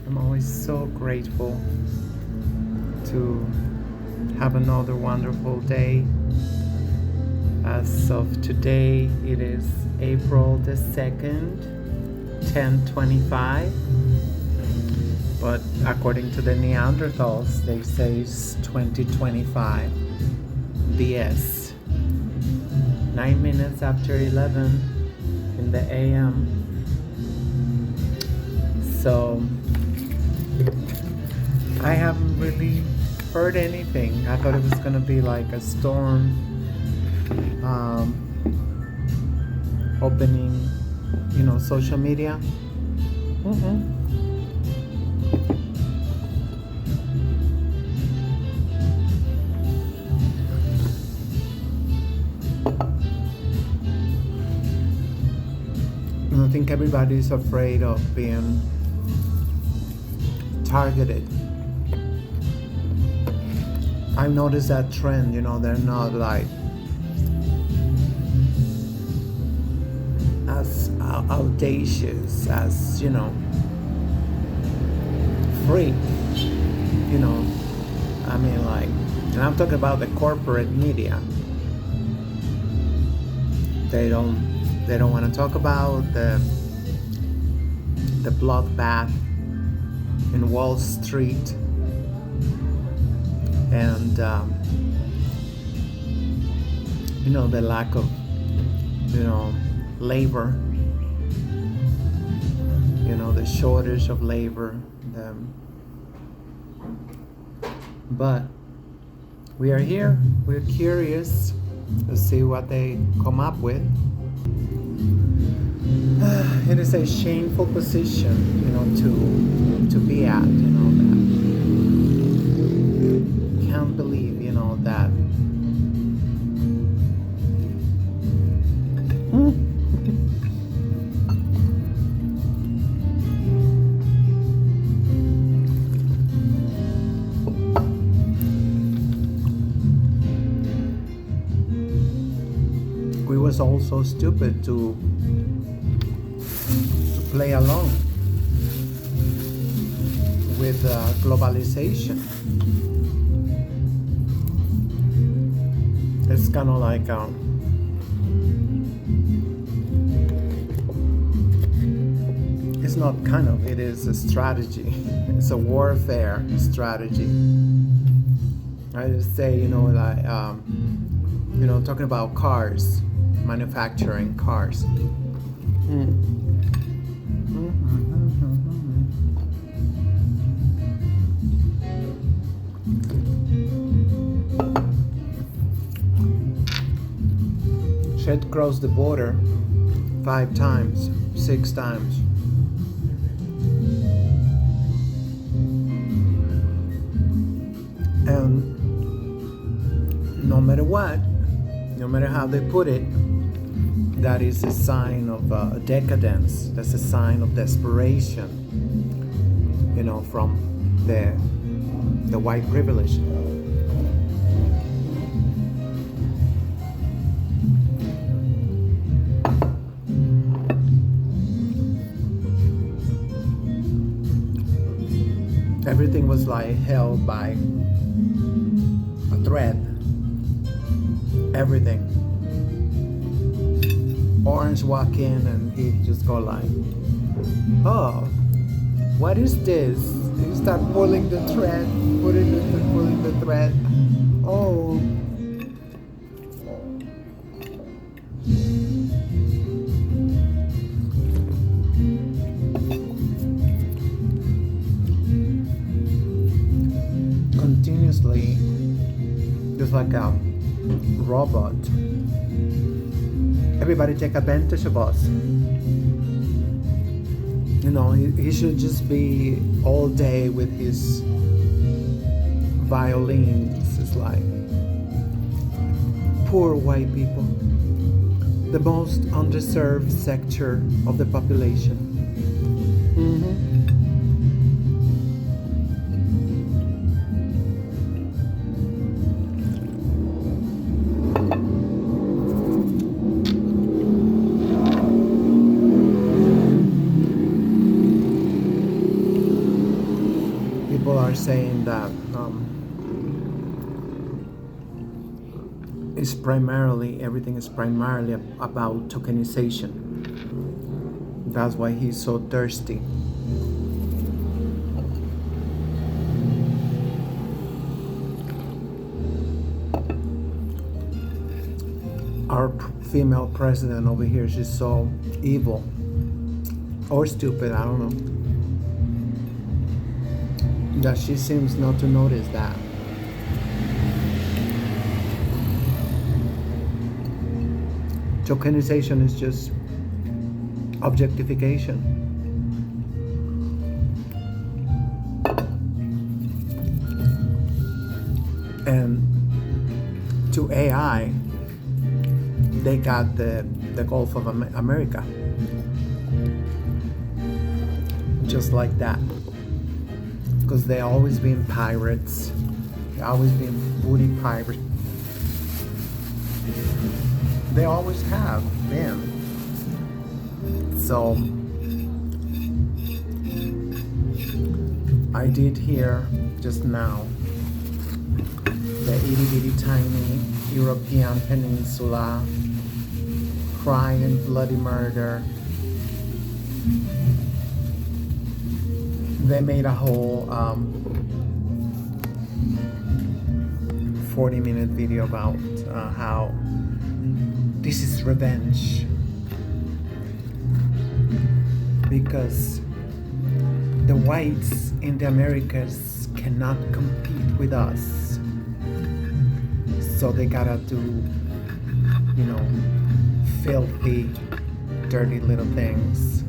I'm always so grateful to have another wonderful day. As of today, it is April the 2nd, 10:25. But according to the Neanderthals, they say it's 2025. BS. 9 minutes after 11 in the AM. So I haven't really heard anything. I thought it was gonna be like a storm opening, social media. I think everybody's afraid of being targeted. I've noticed that trend, they're not like as audacious as, free, I mean, like, and I'm talking about the corporate media. They don't want to talk about the bloodbath in Wall Street and the lack of labor, the shortage of labor, but we are here, we're curious to see what they come up with. It is a shameful position, to be at, that can't believe, that we was all so stupid to play along with globalization. It's kind of like it's not kind of, it is a strategy. It's a warfare strategy. I just say, talking about cars, manufacturing cars. Shit crossed the border 5 times, 6 times. And no matter what, no matter how they put it, that is a sign of decadence. That's a sign of desperation, from the white privilege. Everything was like held by a thread. Everything. Orange walk in and he just go like, oh, what is this? You start pulling the thread, pulling the thread. Oh. Continuously, just like a robot. Everybody take advantage of us. He should just be all day with his violins. It's like poor white people, the most underserved sector of the population. are saying that everything is primarily about tokenization. That's why he's so thirsty. Our female president over here, she's so evil or stupid, I don't know, that she seems not to notice that. Tokenization is just objectification. And to AI, they got the Gulf of America. Just like that. Because they always been pirates. They always been booty pirates. They always have been. So I did hear just now the itty bitty tiny European peninsula, crime and bloody murder. They made a whole 40-minute video about how this is revenge, because the whites in the Americas cannot compete with us, so they gotta do, filthy, dirty little things.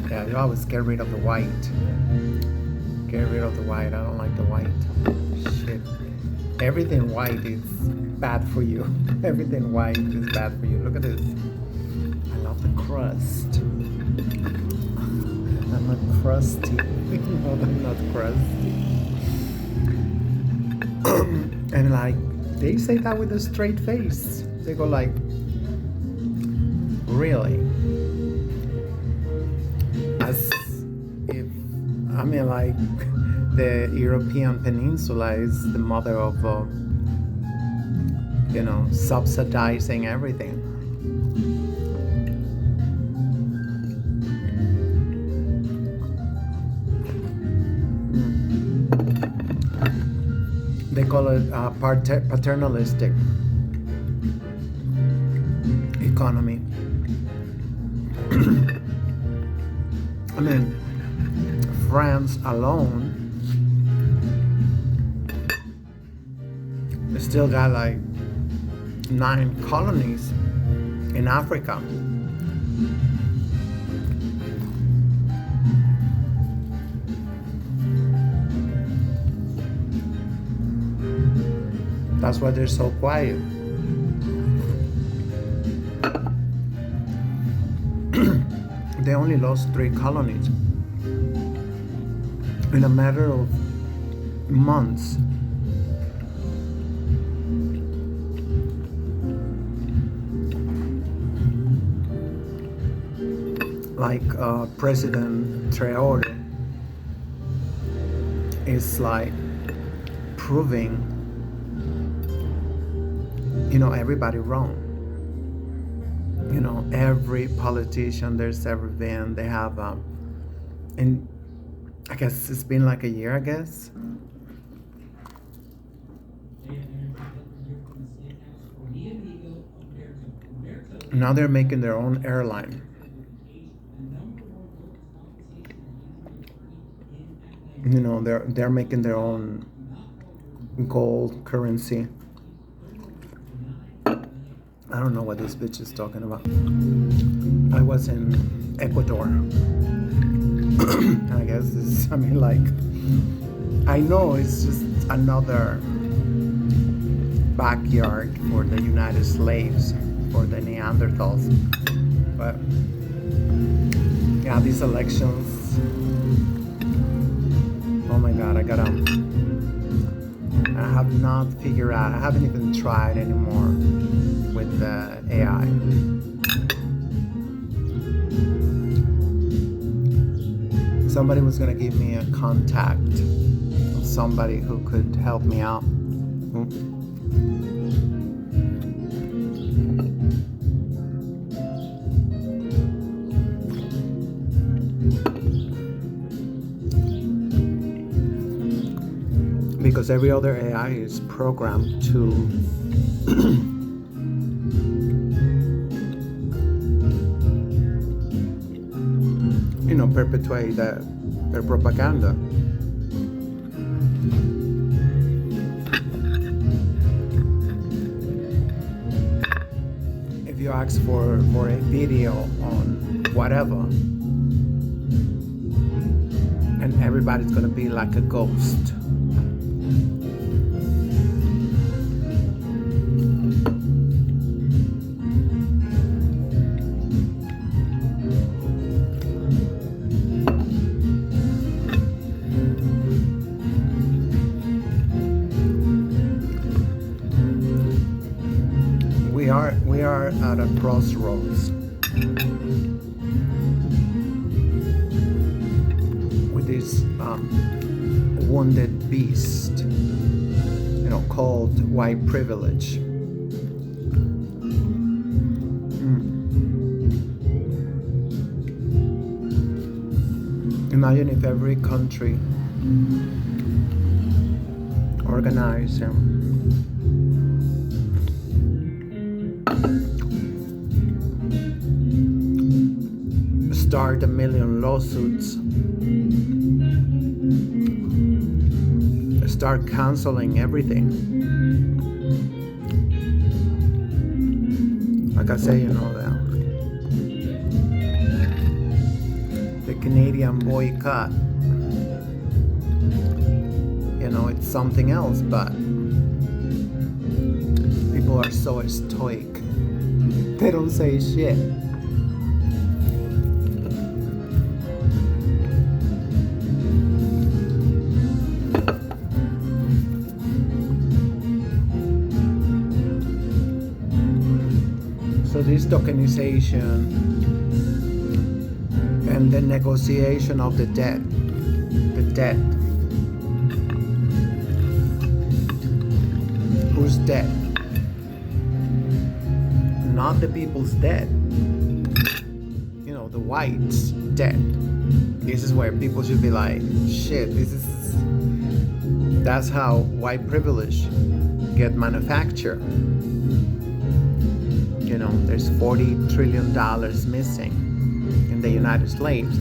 Yeah, you always get rid of the white. Get rid of the white. I don't like the white. Shit. Everything white is bad for you. Everything white is bad for you. Look at this. I love the crust. I'm not crusty. No, I'm not crusty. And like, they say that with a straight face. They go like, really? As if, like, the European peninsula is the mother of, subsidizing everything. They call it paternalistic economy. France alone still got like 9 colonies in Africa. That's why they're so quiet. They only lost 3 colonies in a matter of months. Like President Traore is like proving, everybody wrong. Every politician there's ever been, they have, and I guess it's been like a year, I guess. Now they're making their own airline. They're making their own gold currency. I don't know what this bitch is talking about. I was in Ecuador. I guess this, I know it's just another backyard for the United slaves, for the Neanderthals. But yeah, these elections, oh my God, I have not figured out, I haven't even tried anymore with the AI. somebody was gonna give me a contact of somebody who could help me out. Because every other AI is programmed to perpetuate their propaganda. If you ask for a video on whatever, and everybody's gonna be like a ghost. We are at a crossroads with this wounded beast, called white privilege. Imagine if every country organized start 1 million lawsuits, start canceling everything. Like I say, the Canadian boycott, it's something else, but people are so stoic. They don't say shit. So this tokenization and the negotiation of the debt, whose debt? Not the people's debt, the whites' debt. This is where people should be like, shit, that's how white privilege get manufactured. There's $40 trillion missing in the United States.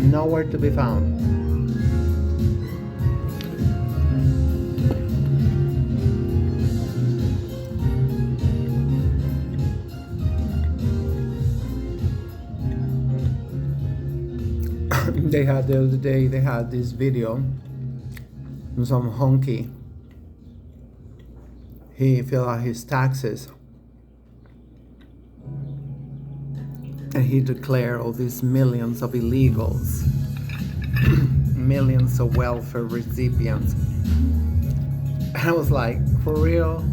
Nowhere to be found. The other day they had this video of some honky. He filled out his taxes and he declared all these millions of illegals, millions of welfare recipients. And I was like, for real?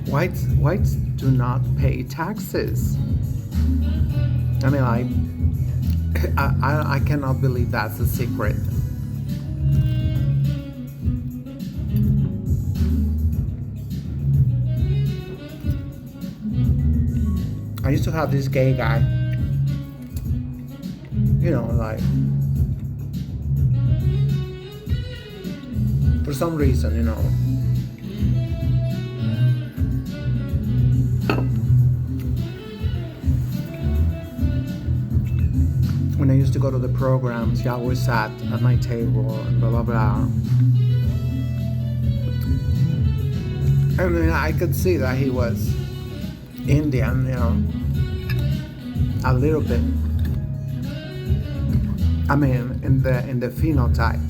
Whites do not pay taxes. I mean, I cannot believe that's a secret. I used to have this gay guy, for some reason, when I used to go to the programs, he always sat at my table and blah, blah, blah. I mean, I could see that he was Indian, a little bit. I mean, in the phenotype.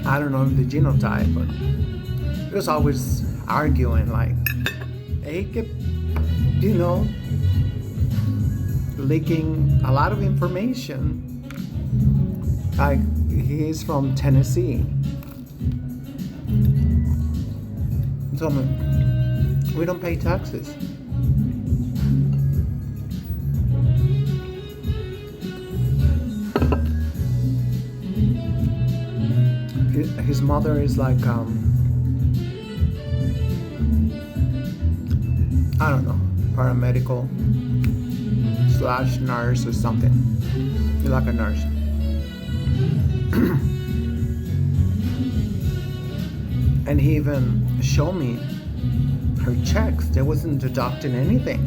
I don't know the genotype, but he was always arguing like, he kept, leaking a lot of information. Like, he's from Tennessee. He told me, we don't pay taxes. His mother is like, I don't know, paramedical / nurse or something. He's like a nurse. And he even showed me her checks. They wasn't deducting anything.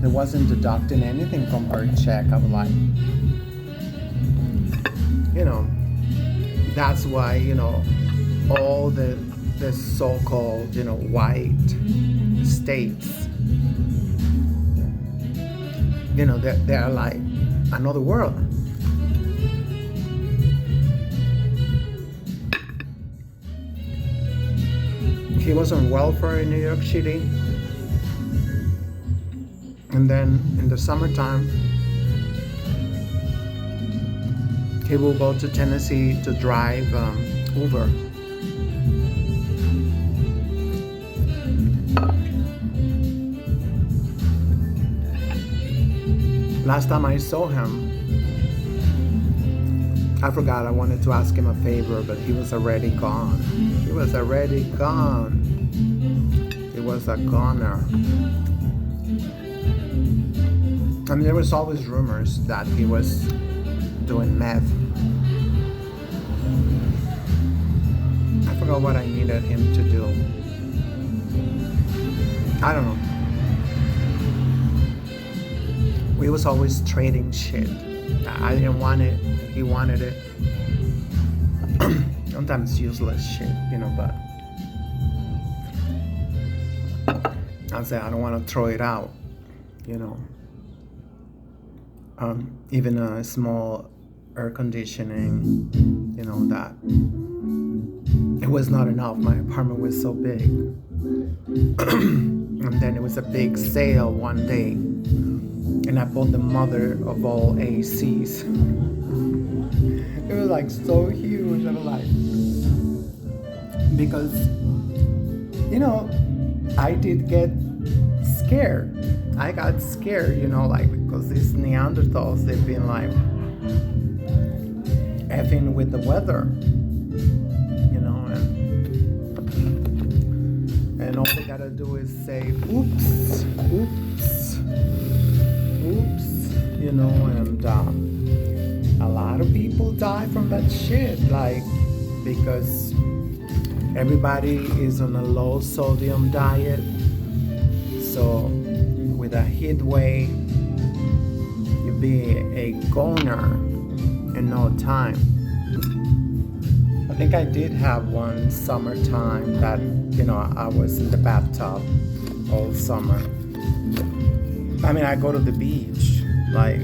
They wasn't deducting anything from her check. I was like, you know, that's why, you know, all the so-called, you know, white states, you know, they're like another world. He was on welfare in New York City, and then in the summertime he will go to Tennessee to drive Uber. Last time I saw him, I forgot, I wanted to ask him a favor, but he was already gone. He was already gone. He was a goner. I mean, there was always rumors that he was doing meth. I forgot what I needed him to do. I don't know. We was always trading shit. I didn't want it. He wanted it. Sometimes useless shit, you know, but I say I don't want to throw it out, you know. Even a small air conditioning, you know, that it was not enough. My apartment was so big. And then it was a big sale one day, and I bought the mother of all ACs. It was like so huge. I was like, because, you know, I did get scared. I got scared, you know, like, because these Neanderthals, they've been like effing with the weather, you know, and all they gotta do is say, oops, oops, oops, you know, and a lot of people die from that shit, like, because everybody is on a low sodium diet. So with a heat wave, you'll be a goner in no time. I think I did have one summertime that, you know, I was in the bathtub all summer. I mean, I go to the beach, like,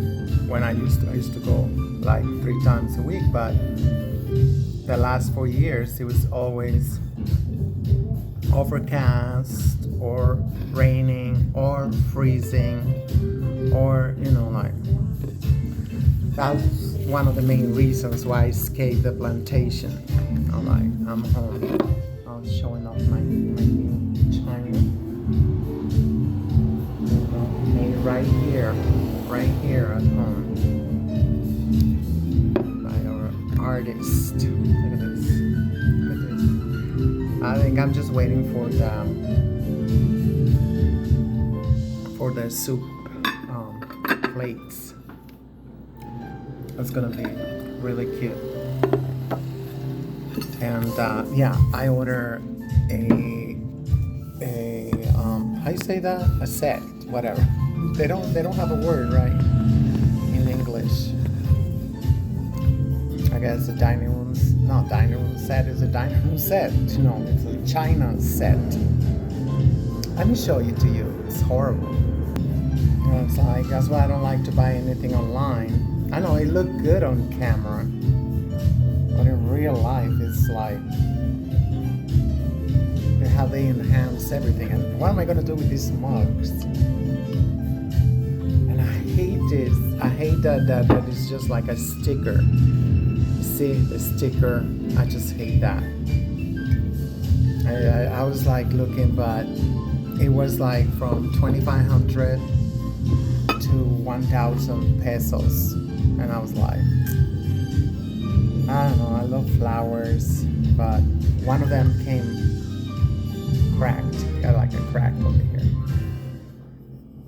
when I used to go like 3 times a week, but the last 4 years it was always overcast or raining or freezing, or, you know, like, that's one of the main reasons why I escaped the plantation. I'm home. I was showing off my new China, you know, made right here at home by our artist. Look at this. I think I'm just waiting for the soup plates. That's gonna be really cute. And yeah, I order how you say that? A set, whatever. They don't have a word, right? In English. I guess a dining room set is a dining room set. No, it's a China set. Let me show it to you. It's horrible. You know, it's like, that's why I don't like to buy anything online. I know it looked good on camera, but in real life, it's like, how they enhance everything. And what am I going to do with these mugs? And I hate this. I hate that it's just like a sticker. You see the sticker? I just hate that. I was like looking, but it was like from 2,500 to 1,000 pesos. And I was like, I don't know, I love flowers, but one of them came cracked. Got like a crack over here.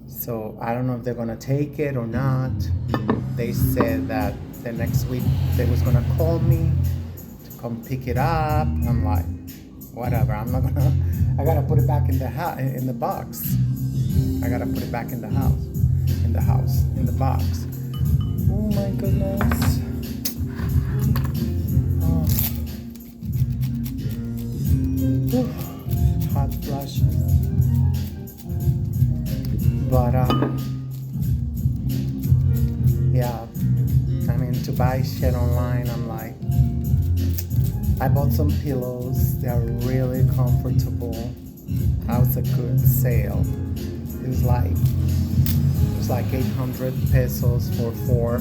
So I don't know if they're gonna take it or not. They said that the next week they was gonna call me to come pick it up. I'm like, whatever. I'm not gonna. I gotta put it back in the box. I gotta put it back in the house, in the box. Oh my goodness. Oh. Hot flashes. But yeah, I mean, to buy shit online, I'm like, I bought some pillows. They're really comfortable. That was a good sale. It was like 800 pesos for 4,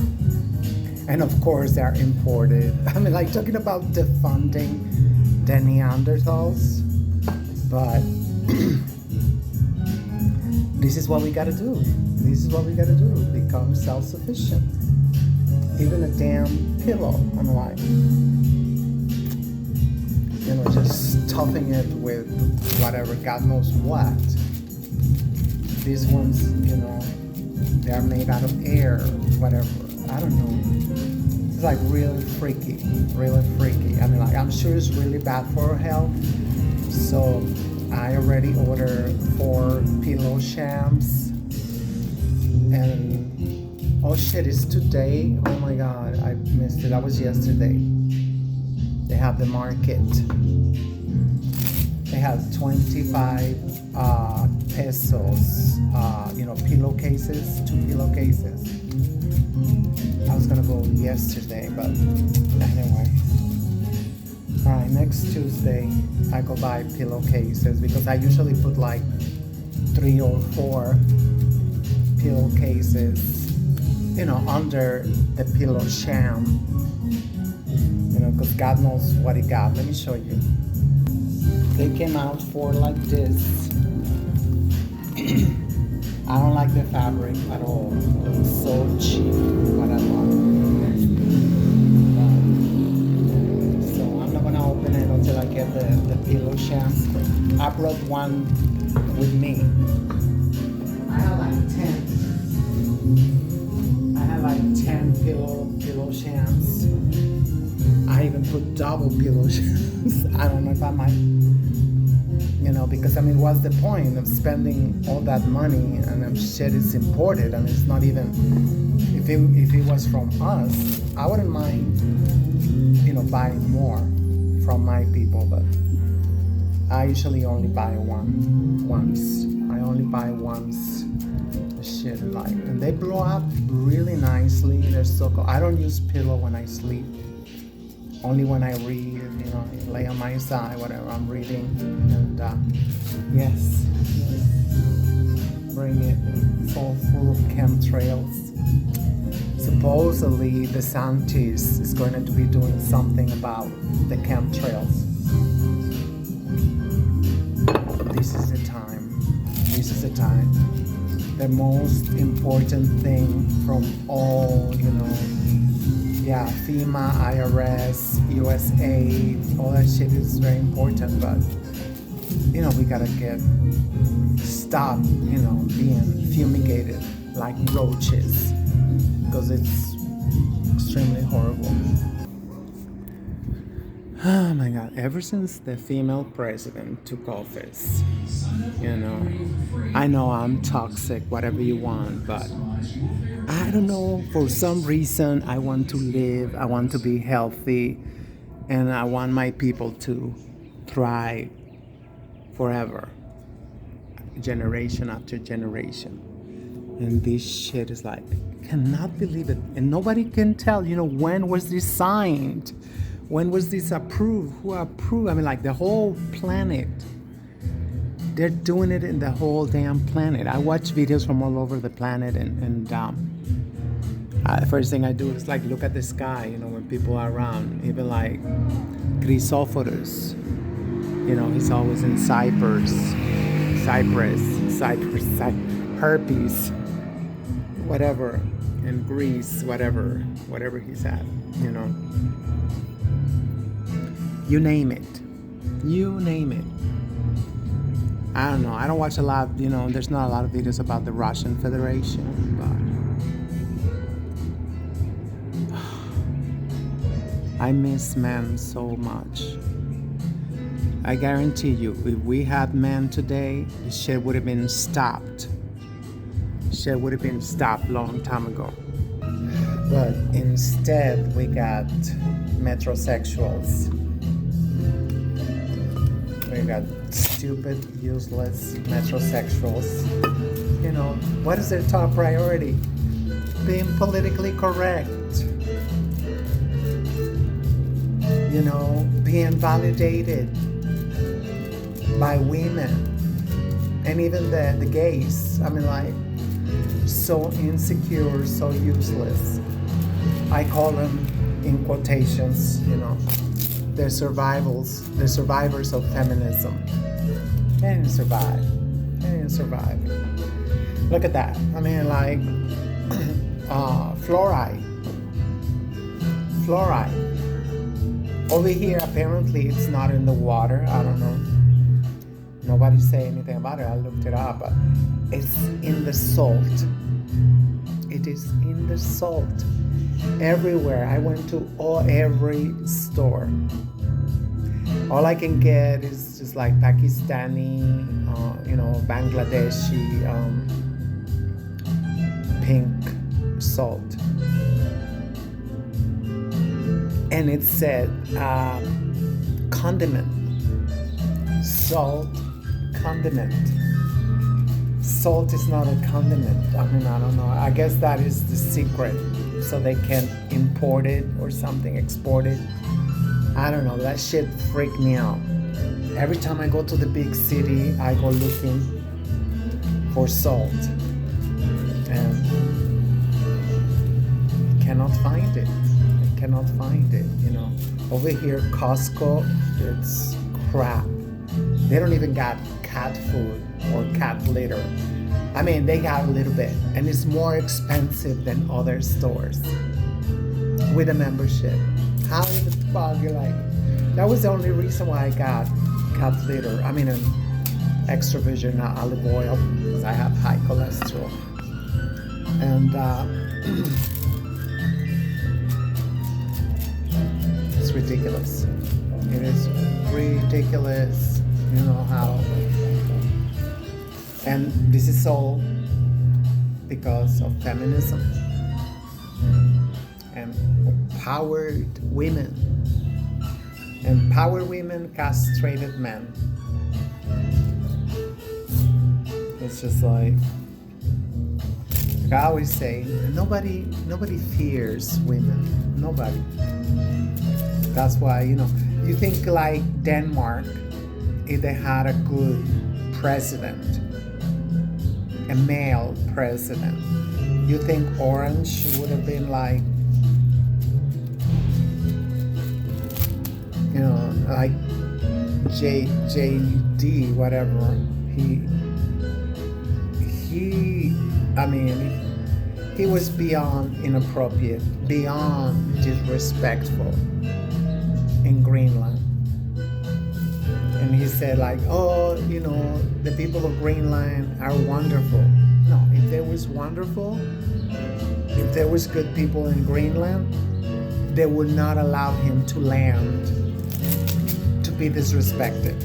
and of course they're imported. I mean, like, talking about defunding the Neanderthals, but this is what we gotta do. This is what we gotta do. Become self-sufficient. Even a damn pillow. I'm like, you know, just stuffing it with whatever, God knows what. These ones, you know, they are made out of air, whatever. I don't know. It's like really freaky, really freaky. I mean, like, I'm sure it's really bad for our health. So I already ordered 4 pillow shams, and oh shit, it's today. Oh my god, I missed it. That was yesterday. They have the market. They have 25 pesos, you know, pillowcases, 2 pillowcases. I was gonna go yesterday, but anyway. Alright, next Tuesday I go buy pillowcases because I usually put like 3 or 4 pillowcases, you know, under the pillow sham. You know, because God knows what it got. Let me show you. They came out for like this. I don't like the fabric at all. It's so cheap, whatever. So I'm not gonna open it until I get the pillow shams. I brought one with me. I have like 10. I have like 10 pillow shams. I even put double pillow shams. I don't know if I might, you know, because I mean, what's the point of spending all that money and shit is imported? I mean, it's not even, if it was from us, I wouldn't mind, you know, buying more from my people, but I usually only buy once. I only buy once. Shit, like, and they blow up really nicely. They're so cool. I don't use pillow when I sleep. Only when I read, you know, lay on my side, whatever I'm reading. And yes, bring it. It's all full of chemtrails. Supposedly, the scientist is going to be doing something about the chemtrails. This is the time. This is the time. The most important thing from all, you know, yeah, FEMA, IRS, USA, all that shit is very important, but, you know, we gotta stop, you know, being fumigated like roaches, because it's extremely horrible. Oh my god, ever since the female president took office, you know, I know I'm toxic, whatever you want, but I don't know, for some reason I want to live, I want to be healthy, and I want my people to thrive forever, generation after generation. And this shit is like, cannot believe it. And nobody can tell, you know, when was this signed? When was this approved? Who approved? I mean, like, the whole planet. They're doing it in the whole damn planet. I watch videos from all over the planet, and first thing I do is like look at the sky, you know, when people are around. Even like Chrysophorus. He's always in Cyprus, herpes, whatever, in Greece, whatever he's at, You name it. I don't know. I don't watch a lot, there's not a lot of videos about the Russian Federation, but I miss men so much. I guarantee you, if we had men today, the shit would have been stopped. Shit would have been stopped long time ago. But instead, we got metrosexuals. We got stupid, useless metrosexuals. What is their top priority? Being politically correct. Being validated by women. And even the gays. So insecure, so useless. I call them, in quotations, they're survivors of feminism. They didn't survive. Look at that. Fluoride. Over here, apparently, it's not in the water. I don't know. Nobody say anything about it. I looked it up. But it's in the salt. It is in the salt. Everywhere. I went to every store. All I can get is just like Pakistani, Bangladeshi pink salt. And it said condiment. Salt condiment. Salt is not a condiment. I don't know. I guess that is the secret. So they can import it or something, export it. I don't know. That shit freaked me out. Every time I go to the big city, I go looking for salt. And I cannot find it. Over here, Costco, it's crap. They don't even got cat food or cat litter. They got a little bit, and it's more expensive than other stores with a membership. How the fuck you like? That was the only reason why I got cat litter. An extra virgin olive oil because I have high cholesterol. And it's ridiculous. It is ridiculous. How. And this is all because of feminism and empowered women. Empowered women, castrated men. It's just like I always say, nobody fears women. Nobody. That's why, you think like Denmark, if they had a good president, a male president, you think Orange would have been like, like JD, whatever. He was beyond inappropriate, beyond disrespectful in Greenland. And he said like, the people of Greenland are wonderful. No, if there was good people in Greenland, they would not allow him to land, to be disrespected.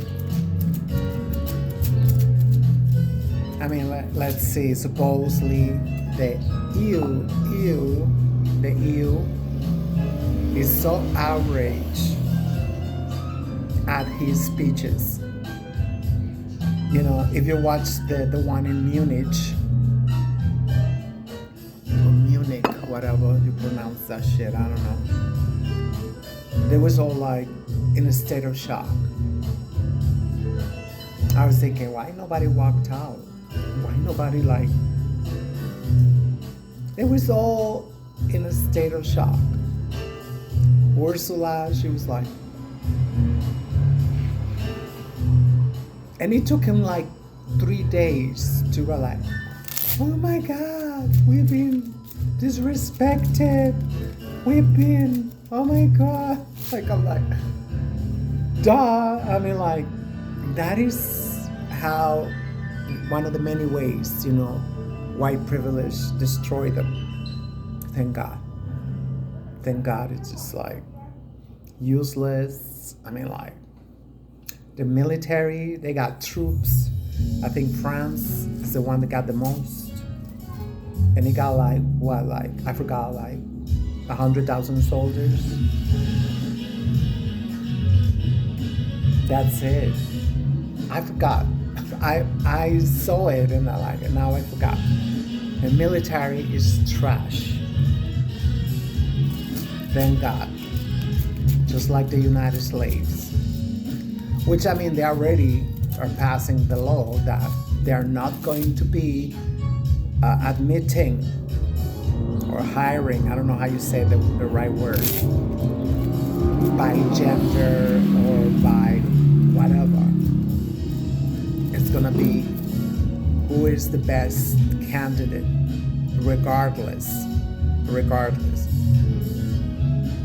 Let's see, supposedly the EU is so outraged at his speeches. If you watch the one in Munich, whatever you pronounce that shit, I don't know. They was all like in a state of shock. I was thinking, why nobody walked out? Why nobody like... It was all in a state of shock. Ursula, she was like, And it took him like 3 days to realize, oh my God, we've been disrespected. We've been, oh my God. Like, I'm like, duh. I mean, like, that is how, one of the many ways, white privilege destroyed them. Thank God. Thank God it's just like useless. I mean, like, the military, they got troops. I think France is the one that got the most. And it got like, what, like, I forgot, like 100,000 soldiers. That's it. I forgot. I saw it and I like it. Now I forgot. The military is trash. Thank God. Just like the United States. Which, I mean, they already are passing the law that they're not going to be admitting or hiring, I don't know how you say the right word, by gender or by whatever. It's gonna be who is the best candidate, regardless. I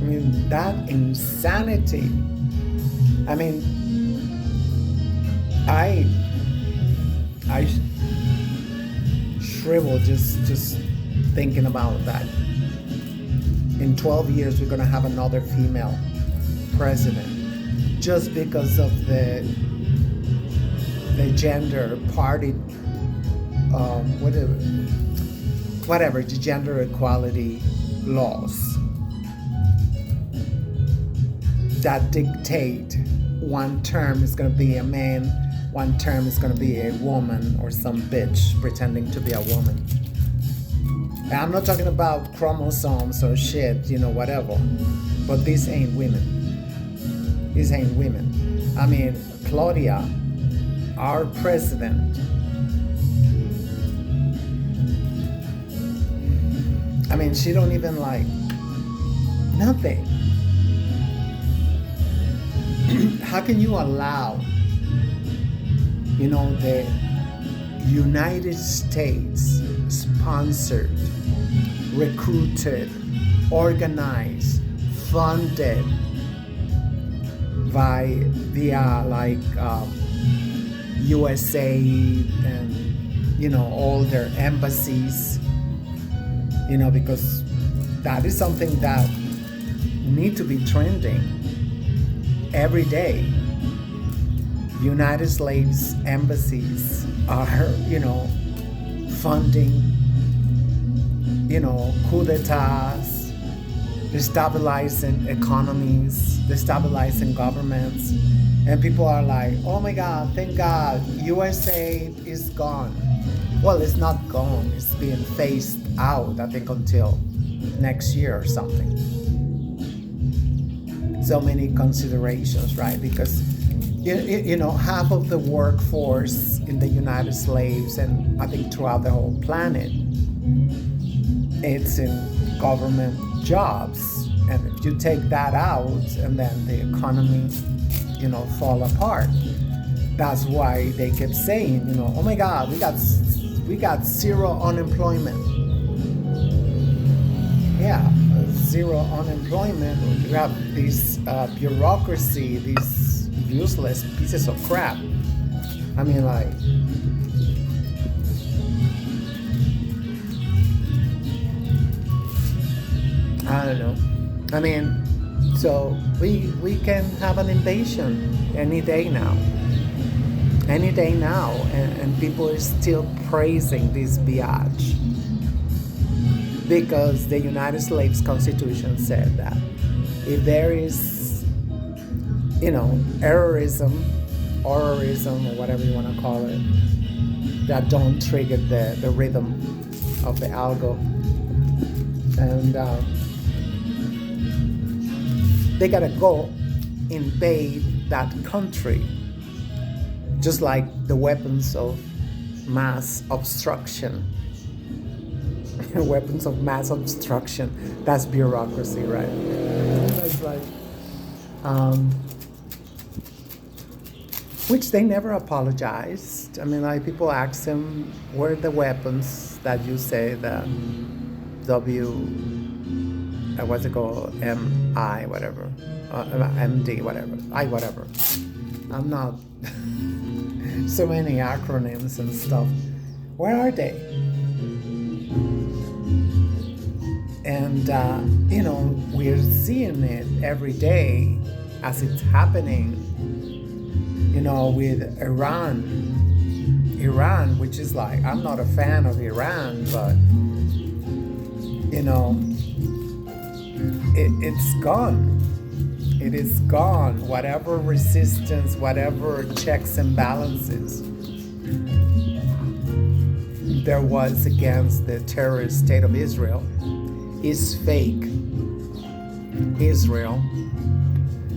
mean, that insanity. I mean, I shrivel just thinking about that. In 12 years, we're gonna have another female president, just because of the gender party, whatever, the gender equality laws that dictate one term is gonna be a man, one term is gonna be a woman or some bitch pretending to be a woman. And I'm not talking about chromosomes or shit, whatever. But these ain't women. These ain't women. I mean, Claudia, our president, I mean, she don't even like nothing. How can you allow, the United States sponsored, recruited, organized, funded via like USA and all their embassies, because that is something that need to be trending every day. United States embassies are funding coup d'etats, destabilizing economies, destabilizing governments, and people are like, oh my God, thank God, USA is gone. Well, it's not gone, it's being phased out, I think, until next year or something. So many considerations, right? Because half of the workforce in the United States, and I think throughout the whole planet, it's in government jobs. And if you take that out, and then the economy, fall apart. That's why they kept saying, oh my God, we got zero unemployment. Yeah, zero unemployment. You have this bureaucracy, these useless pieces of crap. I mean, like, I don't know. I mean, so we can have an invasion any day now. Any day now, and people are still praising this biatch because the United States Constitution said that if there is, errorism, or whatever you want to call it, that don't trigger the rhythm of the algo, and they gotta go invade that country. Just like the weapons of mass obstruction. Weapons of mass obstruction. That's bureaucracy, right? It's like, which they never apologized. I mean, like people ask him, where are the weapons that you say the what's it called, MI, whatever, MD, whatever. I'm not, so many acronyms and stuff. Where are they? And, we're seeing it every day as it's happening, with Iran, which is like, I'm not a fan of Iran, but, it's gone. It is gone. Whatever resistance, whatever checks and balances there was against the terrorist state of Israel is fake. Israel.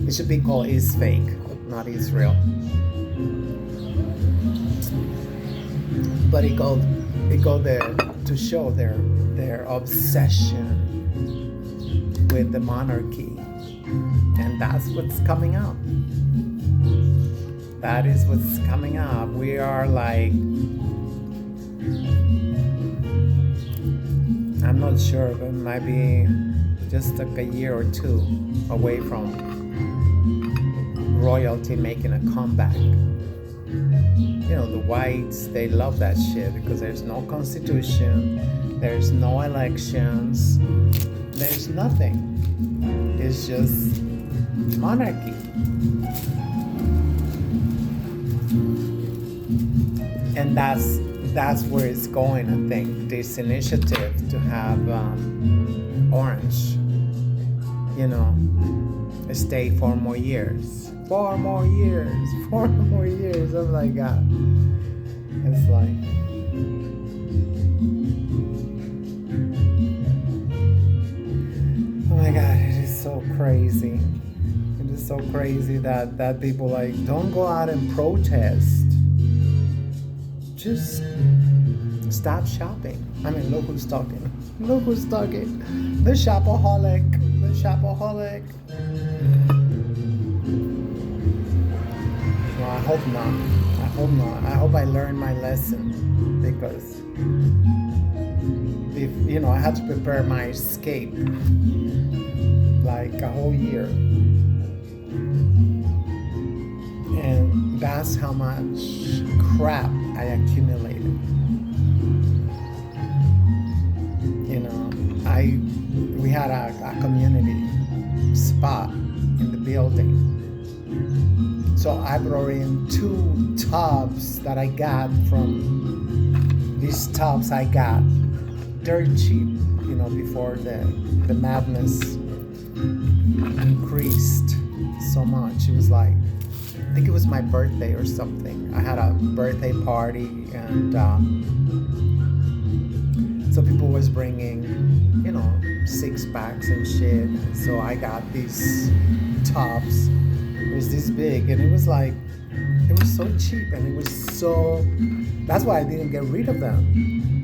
It should be called is fake, not Israel. But it go there to show their obsession with the monarchy. And that's what's coming up. That is what's coming up. We are like, I'm not sure, but it might be just like a year or two away from royalty making a comeback. The whites, they love that shit because there's no constitution, there's no elections, there's nothing. It's just monarchy. And that's where it's going, I think. This initiative to have Orange, stay 4 more years. 4 more years. 4 more years. I'm like, God. It's like, oh my God, it is so crazy. It is so crazy that people like, don't go out and protest. Just stop shopping. I mean, look who's talking. Look who's talking. The shopaholic. The shopaholic. Well, I hope not. I hope not. I hope I learned my lesson, because if I had to prepare my escape like a whole year, and that's how much crap I accumulated. We had a community spot in the building. So I brought in 2 tubs that I got from these tubs I got dirt cheap, before the madness increased so much. It was like, I think it was my birthday or something. I had a birthday party, and so people was bringing, 6-packs and shit. So I got these tubs. It was this big, and it was like, it was so cheap, and it was so, that's why I didn't get rid of them,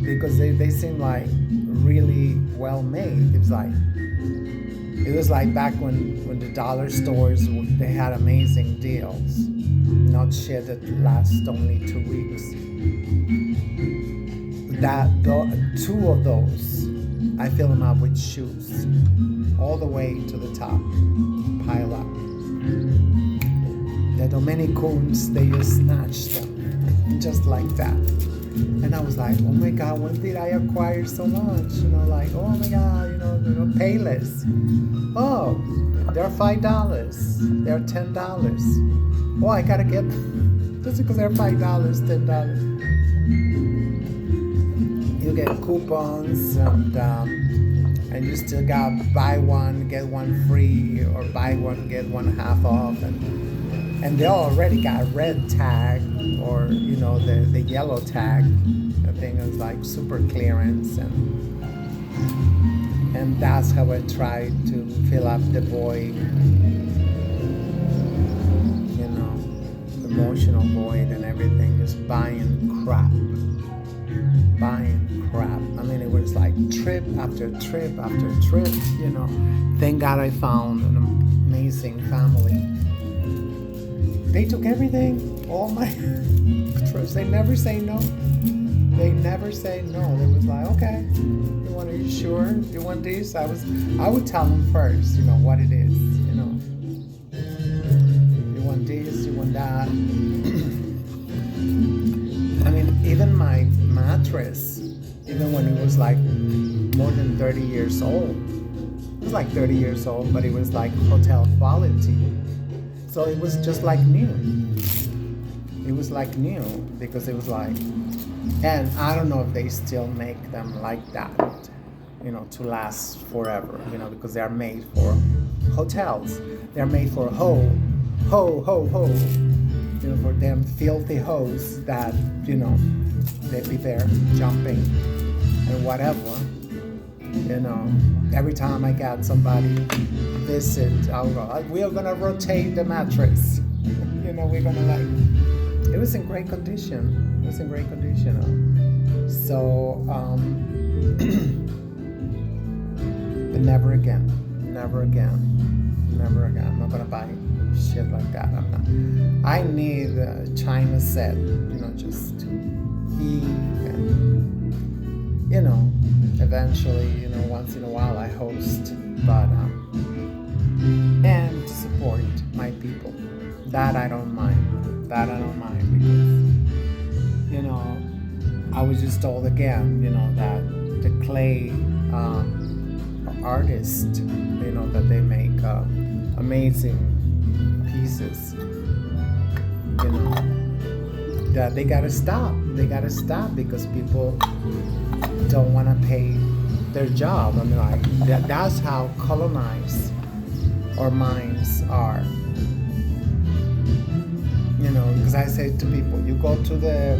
because they seemed like really well made. It was like back when the dollar stores, they had amazing deals, not shit that lasts only 2 weeks. 2 of those, I fill them up with shoes, all the way to the top, pile up. The Dominicans, they just snatched them, just like that. And I was like, oh my God, when did I acquire so much? Like, oh my God, Payless. Oh, they're $5, they're $10. Oh, I gotta get, just because they're $5, $10. You get coupons, and you still got buy one, get one free, or buy one, get one half off. And they already got red tag, or the yellow tag. The thing is like super clearance, and that's how I tried to fill up the void, emotional void and everything, just buying crap. I mean, it was like trip after trip after trip, Thank God I found an amazing family. They took everything. all my trips, they never say no. They never say no. They was like, okay, are you sure you want this? I would tell them first, what it is, You want this, you want that. I mean, even my mattress, even when it was like more than 30 years old, it was like 30 years old, but it was like hotel quality. So it was just like new. It was like new because it was like, and I don't know if they still make them like that, to last forever, because they are made for hotels. They're made for ho, for them filthy hoes that, they be there jumping and whatever. Every time I got somebody visit, I'll go, we are gonna rotate the mattress. We're gonna it was in great condition. So, but never again. I'm not gonna buy shit like that. I need a China set, just to eat and, eventually, once in a while I host, but, and to support my people. That I don't mind because, I was just told again, that the clay artist, that they make amazing pieces, that they gotta stop because people don't want to pay their job. That's how colonized our minds are. Because I say to people, you go to the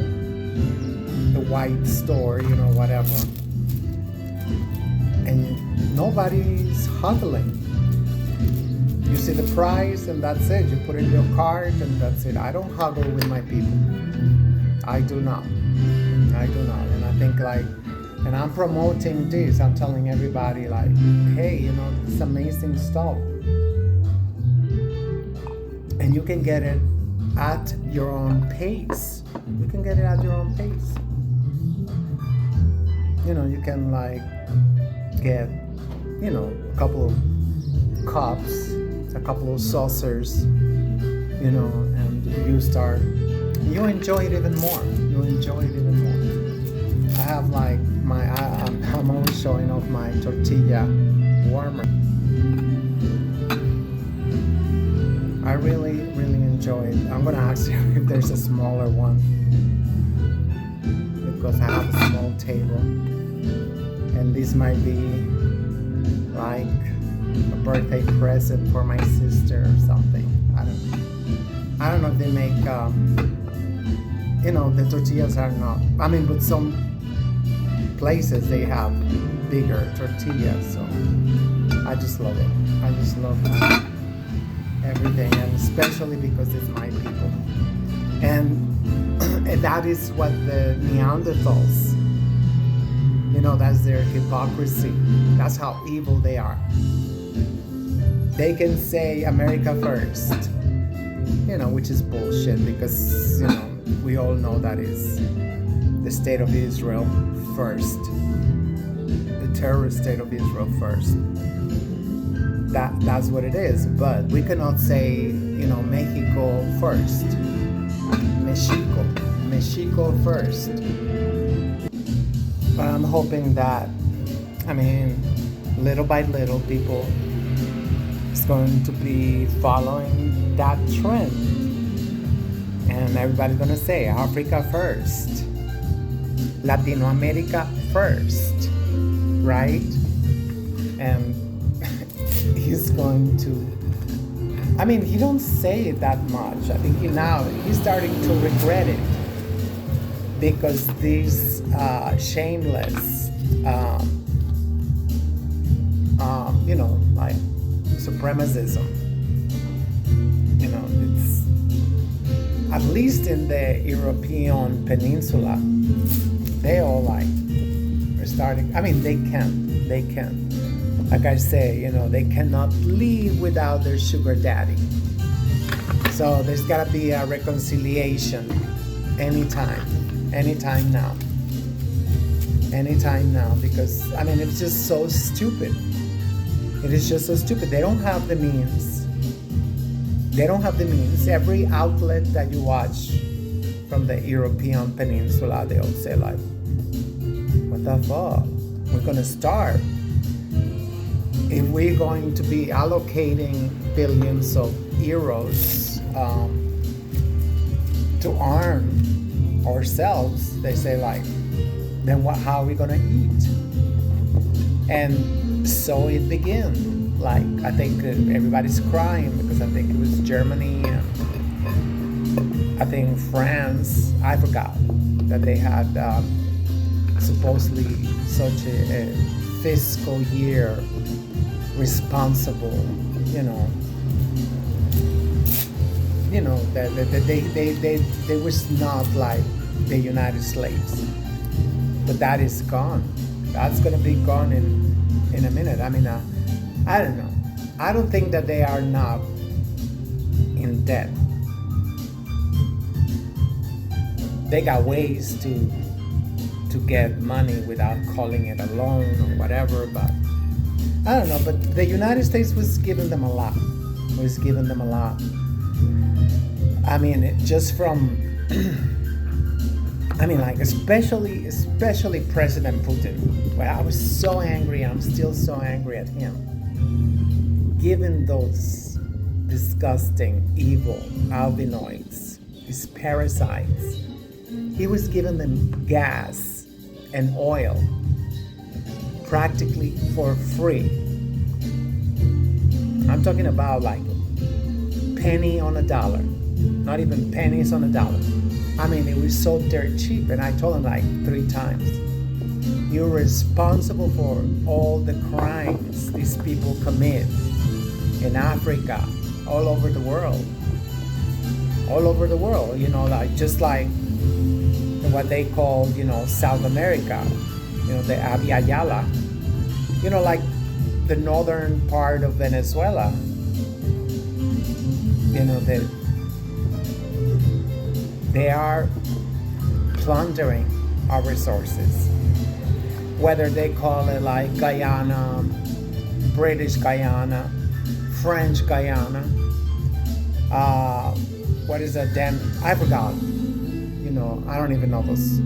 white store, whatever, and nobody's huddling. You see the price and that's it. You put in your cart and that's it. I don't huggle with my people. I do not. And I think and I'm promoting this. I'm telling everybody hey, it's amazing stuff. And you can get it at your own pace. You can get, a couple of cups, a couple of saucers, and you enjoy it even more. I have I'm always showing off my tortilla warmer. I really enjoy it. I'm gonna ask you if there's a smaller one, because I have a small table, and this might be like a birthday present for my sister or something. I don't know if they make the tortillas are not, but some places they have bigger tortillas, so I just love it. Everything, and especially because it's my people, and that is what the Neanderthals, that's their hypocrisy. That's how evil they are. They can say America first, which is bullshit, because we all know that is the state of Israel first, the terrorist state of Israel first. That's what it is. But we cannot say, Mexico first. Mexico first. But I'm hoping that, little by little, people is going to be following that trend. And everybody's going to say Africa first. Latino America first. Right? And he's going to, he don't say it that much. I think he's starting to regret it, because this shameless, supremacism, it's, at least in the European peninsula, they all are starting, they can. Like I say, they cannot live without their sugar daddy. So there's got to be a reconciliation anytime now. Anytime now, because I mean, it's just so stupid. It is just so stupid. They don't have the means. Every outlet that you watch from the European peninsula, they all say like, what the fuck? We're gonna starve. If we're going to be allocating billions of euros to arm ourselves, they say like, then how are we gonna eat? And so it began. Like, I think everybody's crying because I think it was Germany and I think France, I forgot, that they had supposedly such a fiscal year responsible, that they was not like the United States. But that is gone. That's gonna be gone in a minute. I mean, I don't know. I don't think that they are not in debt. They got ways to get money without calling it a loan or whatever, but I don't know. But the United States was giving them a lot. I mean, just from I mean, like, especially President Putin. Well, I was so angry. I'm still so angry at him. Given those disgusting, evil albinoids, these parasites, he was giving them gas and oil practically for free. I'm talking about like penny on a dollar, not even pennies on a dollar. I mean, it was so dirt cheap, and I told him like 3 times, you're responsible for all the crimes these people commit in Africa, all over the world, like just like what they call, South America, the Abya Yala, like the northern part of Venezuela, they are plundering our resources, whether they call it like Guyana, British Guyana, French Guyana, what is that damn, I forgot, I don't even know those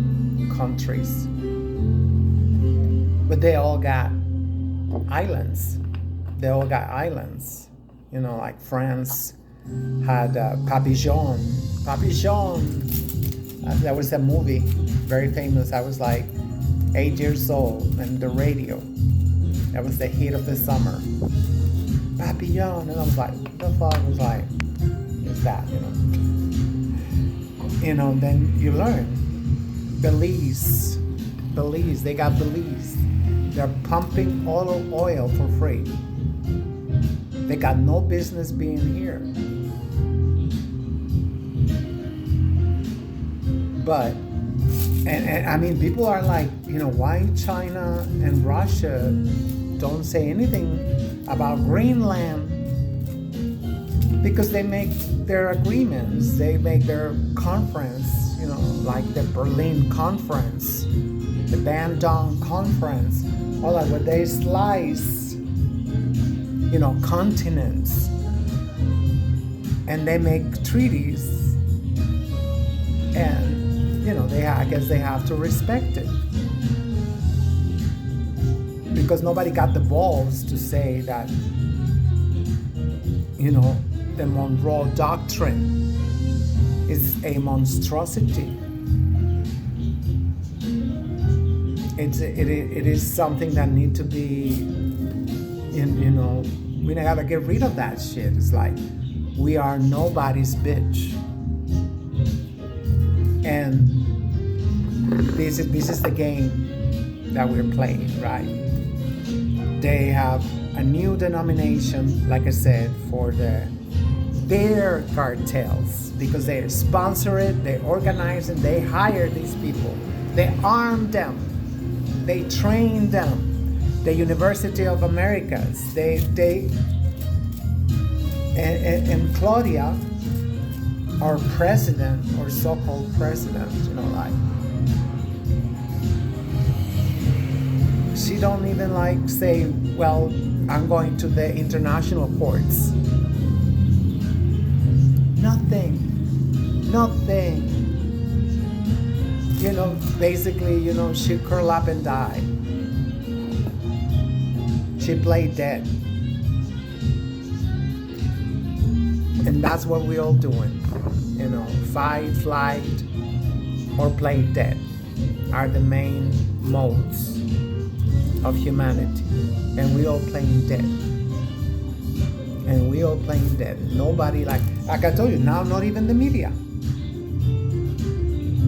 countries, but they all got islands, like France had Papillon, that was a movie, very famous. I was like 8 years old, and the radio, that was the hit of the summer, Papillon, and I was like, what the fuck was like, is that, then you learn. Belize, they got Belize. They're pumping all of oil for free. They got no business being here. But, and I mean, people are like, why China and Russia don't say anything about Greenland? Because they make their agreements, they make their conference, like the Berlin conference, the Bandung conference, all that, where they slice, continents, and they make treaties, and, I guess they have to respect it. Because nobody got the balls to say that, the Monroe Doctrine is a monstrosity. It is something that need to be, we gotta get rid of that shit. It's like, we are nobody's bitch. And this is the game that we're playing, right? They have a new denomination, like I said, for the bear cartels, because they sponsor it, they organize it, they hire these people, they arm them, they train them. The University of Americas, and Claudia, our president or so-called president, like she don't even like say, well, I'm going to the international courts. Nothing. Basically, she curl up and die. She played dead. And that's what we all doing. Fight, flight, or play dead are the main modes of humanity. And we all playing dead. Nobody, like I told you, now not even the media.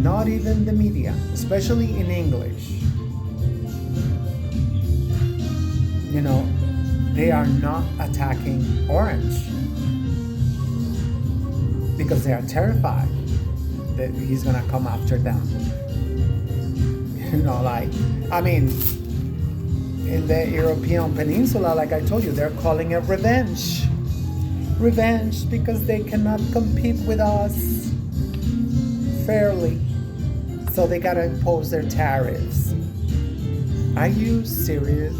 Not even the media, especially in English. They are not attacking Orange because they are terrified that he's gonna come after them. In the European Peninsula, like I told you, they're calling it revenge. Revenge because they cannot compete with us fairly. So they gotta impose their tariffs. Are you serious?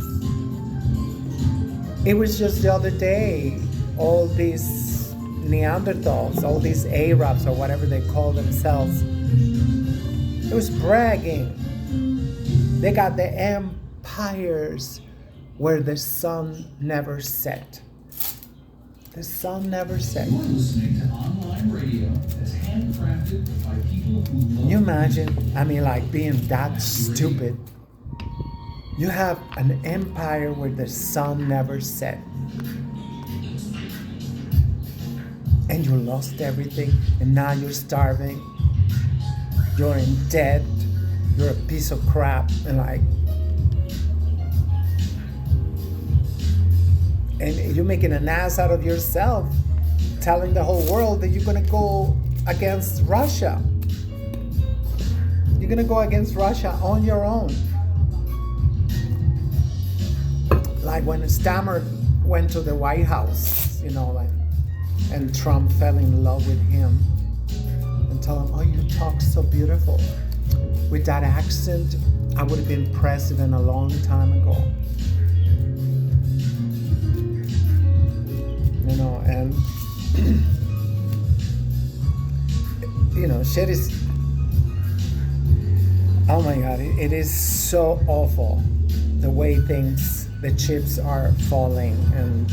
It was just the other day, all these Neanderthals, all these Arabs or whatever they call themselves, it was bragging. They got the empires where the sun never set. The sun never set. You're listening to online radio that's handcrafted by people who love. Can you imagine? Being that stupid. You have an empire where the sun never set. And you lost everything, and now you're starving. You're in debt. You're a piece of crap, and you're making an ass out of yourself, telling the whole world that you're gonna go against Russia. You're gonna go against Russia on your own. Like when Stammer went to the White House, and Trump fell in love with him and told him, oh, you talk so beautiful. With that accent, I would have been president a long time ago. And shit is, oh my God, it is so awful the way the chips are falling. And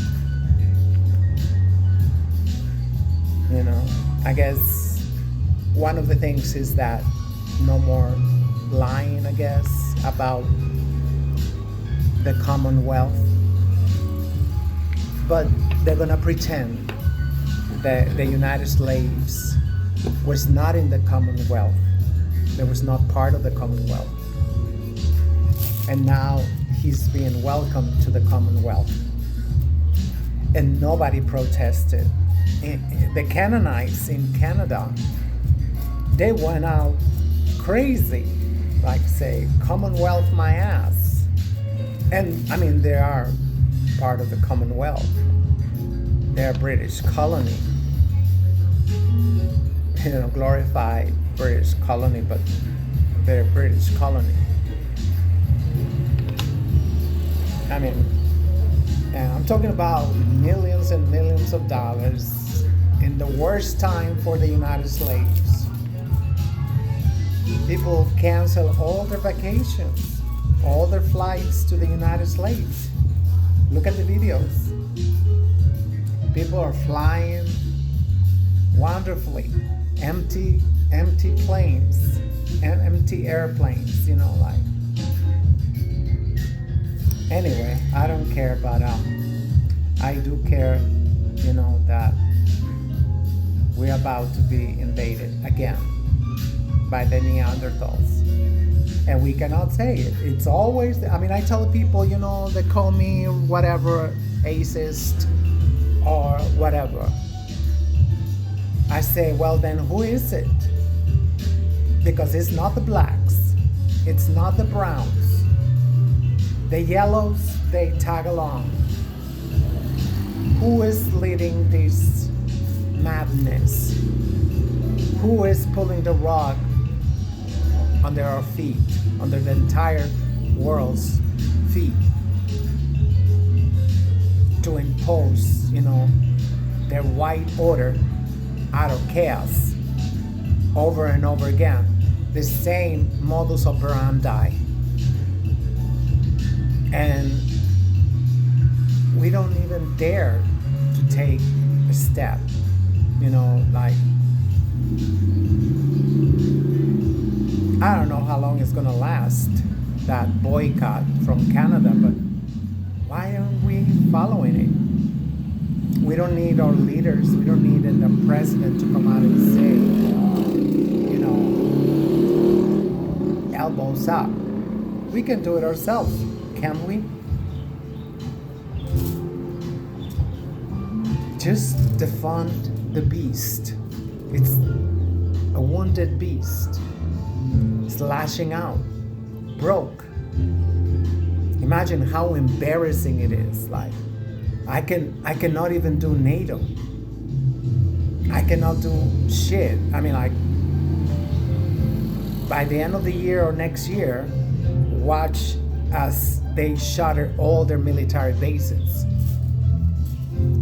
I guess one of the things is that no more lying, I guess, about the Commonwealth. But they're gonna pretend that the United States was not in the Commonwealth. They was not part of the Commonwealth. And now he's being welcomed to the Commonwealth. And nobody protested. The Canaanites in Canada, they went out crazy, like say, Commonwealth my ass. And they are part of the Commonwealth. They're a British colony. Glorified British colony, but they're a British colony. And I'm talking about millions and millions of dollars in the worst time for the United States. People cancel all their vacations, all their flights to the United States. Look at the videos. People are flying wonderfully. Empty planes and empty airplanes, Anyway, I don't care, but I do care, that we're about to be invaded again by the Neanderthals. And we cannot say it. It's always, I tell people, they call me whatever, atheist or whatever. I say, well then who is it? Because it's not the blacks. It's not the browns. The yellows, they tag along. Who is leading this madness? Who is pulling the rug under our feet, under the entire world's feet, to impose, their white order out of chaos over and over again? The same modus operandi. And we don't even dare to take a step, like, I don't know how long it's gonna last, that boycott from Canada, but why aren't we following it? We don't need our leaders, we don't need the president to come out and say, elbows up. We can do it ourselves, can we? Just defund the beast. It's a wounded beast. It's lashing out, broke. Imagine how embarrassing it is. Like, I cannot even do NATO. I cannot do shit. I mean, like, by the end of the year or next year, watch as they shutter all their military bases.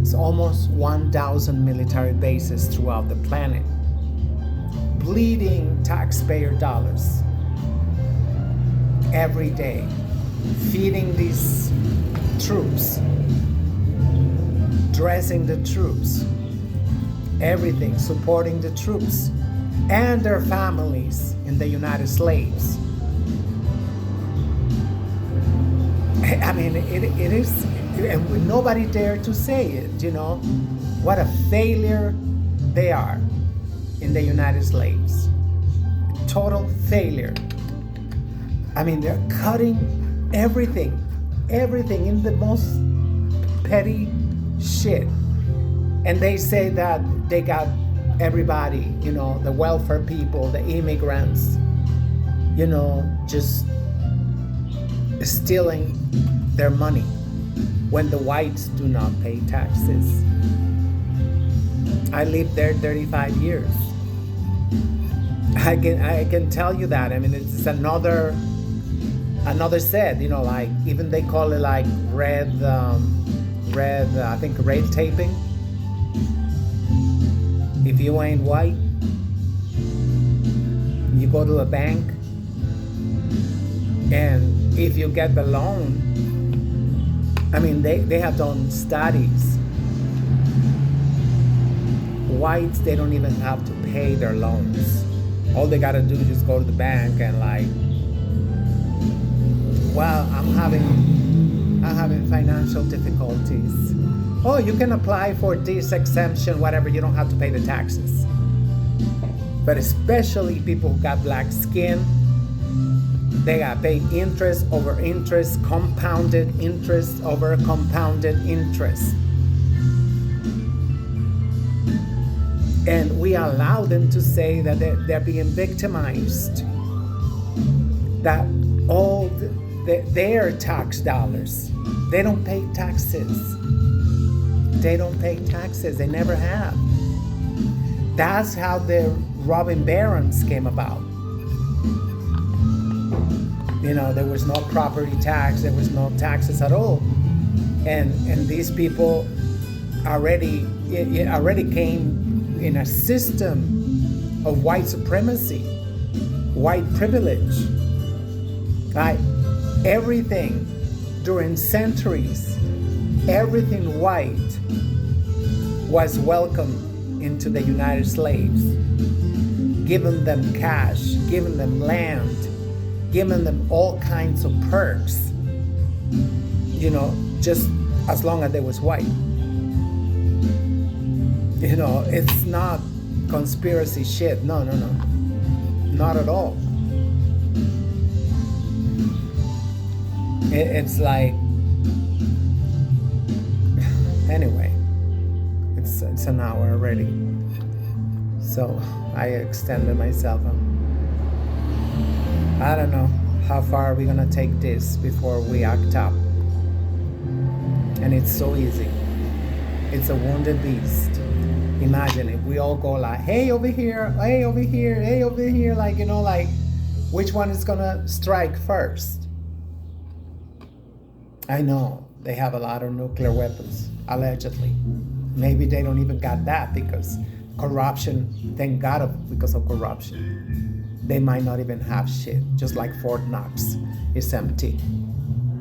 It's almost 1,000 military bases throughout the planet. Bleeding taxpayer dollars every day, feeding these troops, dressing the troops, everything, supporting the troops and their families in the United States. I mean, it is, and nobody dared to say it, what a failure they are in the United States. Total failure. I mean, they're cutting everything in the most petty shit. And they say that they got everybody, the welfare people, the immigrants, just stealing their money when the whites do not pay taxes. I lived there 35 years. I can tell you that. I mean, it's another set, like, even they call it like red taping. If you ain't white, you go to a bank, and if you get the loan, I mean, they have done studies. Whites, they don't even have to pay their loans. All they gotta do is just go to the bank and like, well, I'm having financial difficulties. Oh, you can apply for this exemption, whatever, you don't have to pay the taxes. But especially people who got black skin, they got paid interest over interest, compounded interest over compounded interest. And we allow them to say that they're being victimized. That all their tax dollars, they don't pay taxes. They don't pay taxes. They never have. That's how the robbing barons came about. There was no property tax. There was no taxes at all. And these people already came in a system of white supremacy, white privilege. Like, everything during centuries, everything white was welcome into the United States, giving them cash, giving them land, giving them all kinds of perks, just as long as they was white. It's not conspiracy shit. No. Not at all. It's like, anyway, it's an hour already. So I extended myself. I don't know how far are we gonna take this before we act up. And it's so easy. It's a wounded beast. Imagine if we all go like, hey over here, hey over here, hey over here, like, you know, like which one is gonna strike first? I know they have a lot of nuclear weapons, allegedly. Maybe they don't even got that because corruption, thank God because of corruption. They might not even have shit, just like Fort Knox is empty.